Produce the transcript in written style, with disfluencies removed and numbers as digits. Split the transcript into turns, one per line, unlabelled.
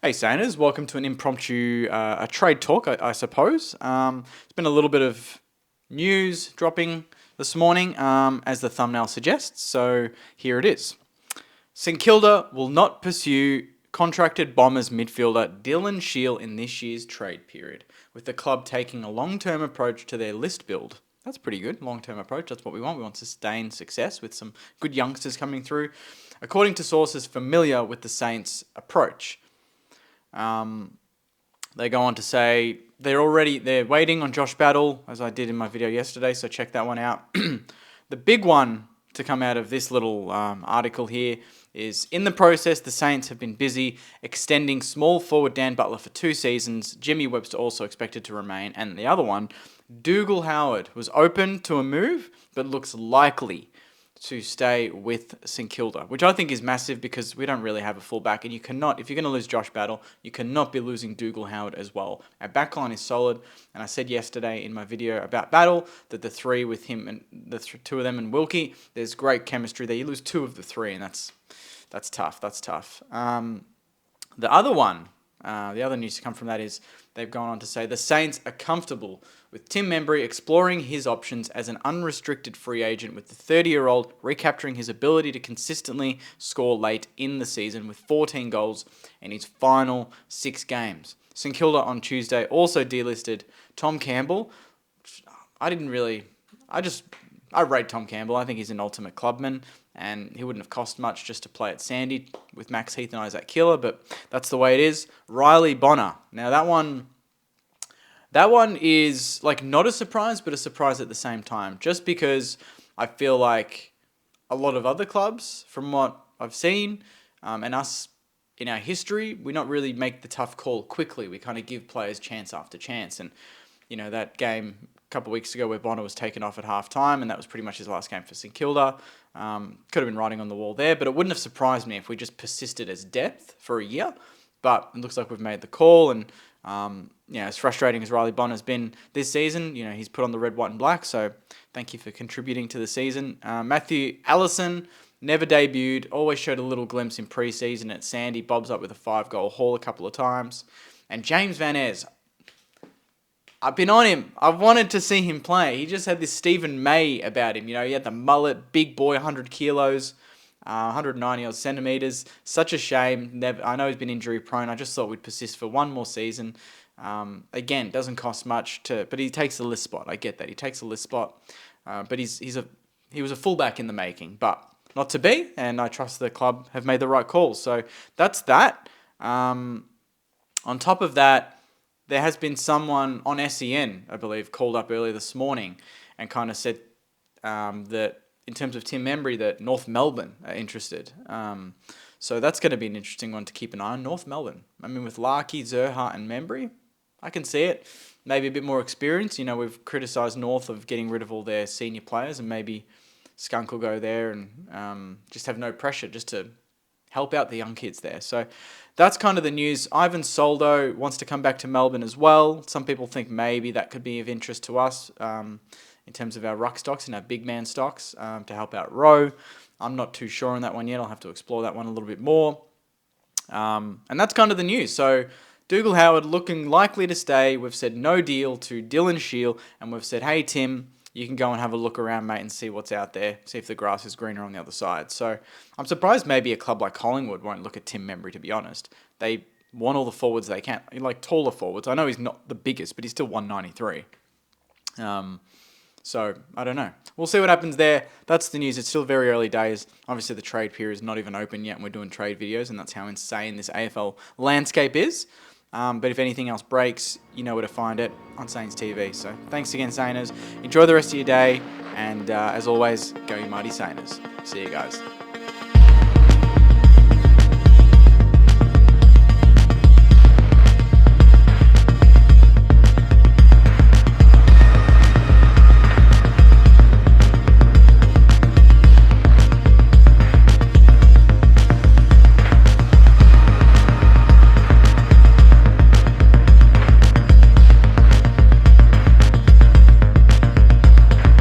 Hey Saners, welcome to an impromptu a trade talk, I suppose. It's been a little bit of news dropping this morning, as the thumbnail suggests, so here it is. St Kilda will not pursue contracted Bombers midfielder Dylan Shiel in this year's trade period, with the club taking a long-term approach to their list build. That's pretty good, long-term approach, that's what we want. We want sustained success with some good youngsters coming through, according to sources familiar with the Saints' approach. They go on to say they're waiting on Josh Battle, as I did in my video yesterday, so check that one out. The big one to come out of this little article here is, in the process, the Saints have been busy extending small forward Dan Butler for 2 seasons. Jimmy Webster also expected to remain. And the other one, Dougal Howard, was open to a move, but looks likely to stay with St Kilda, which I think is massive because we don't really have a fullback, and you cannot, if you're going to lose Josh Battle, you cannot be losing Dougal Howard as well. Our backline is solid, and I said yesterday in my video about Battle that the three with him and the two of them and Wilkie, there's great chemistry there. You lose 2 of the 3, and that's tough. That's tough. The other news to come from that is they've gone on to say the Saints are comfortable with Tim Membrey exploring his options as an unrestricted free agent, with the 30-year-old recapturing his ability to consistently score late in the season with 14 goals in his final 6 games. St Kilda on Tuesday also delisted Tom Campbell. I rate Tom Campbell. I think he's an ultimate clubman, and he wouldn't have cost much just to play at Sandy with Max Heath and Isaac Killer, but that's the way it is. Riley Bonner. Now that one is like not a surprise, but a surprise at the same time, just because I feel like a lot of other clubs, from what I've seen, and us in our history, we not really make the tough call quickly. We kind of give players chance after chance, and that game couple of weeks ago where Bonner was taken off at half-time, and that was pretty much his last game for St Kilda. Could have been writing on the wall there, but it wouldn't have surprised me if we just persisted as depth for a year. But it looks like we've made the call, and as frustrating as Riley Bonner's been this season, he's put on the red, white, and black, so thank you for contributing to the season. Matthew Allison never debuted, always showed a little glimpse in pre-season at Sandy, bobs up with a 5-goal haul a couple of times. And James Van Es, I've been on him. I've wanted to see him play. He just had this Stephen May about him. He had the mullet, big boy, 100 kilos, 190 odd centimeters. Such a shame. I know he's been injury prone. I just thought we'd persist for one more season. Again, doesn't cost much but he takes the list spot. I get that. He takes the list spot. But he was a fullback in the making, but not to be. And I trust the club have made the right calls. So that's that. On top of that, there has been someone on SEN, I believe, called up earlier this morning and kind of said that in terms of Tim Membrey, that North Melbourne are interested. So that's going to be an interesting one to keep an eye on. North Melbourne. I mean, with Larkey, Zerha and Membrey, I can see it. Maybe a bit more experience. We've criticised North of getting rid of all their senior players, and maybe Skunk will go there and just have no pressure just to help out the young kids there. So that's kind of the news. Ivan Soldo wants to come back to Melbourne as well. Some people think maybe that could be of interest to us in terms of our ruck stocks and our big man stocks to help out Rowe. I'm not too sure on that one yet. I'll have to explore that one a little bit more. And that's kind of the news. So Dougal Howard looking likely to stay. We've said no deal to Dylan Shiel, and we've said, hey, Tim, you can go and have a look around, mate, and see what's out there, see if the grass is greener on the other side. So I'm surprised maybe a club like Collingwood won't look at Tim Membrey, to be honest. They want all the forwards they can, like taller forwards. I know he's not the biggest, but he's still 193. So I don't know. We'll see what happens there. That's the news. It's still very early days. Obviously, the trade period is not even open yet, and we're doing trade videos, and that's how insane this AFL landscape is. But if anything else breaks, you know where to find it on Saints TV. So thanks again, Sainers. Enjoy the rest of your day. And as always, go you mighty Sainers. See you guys.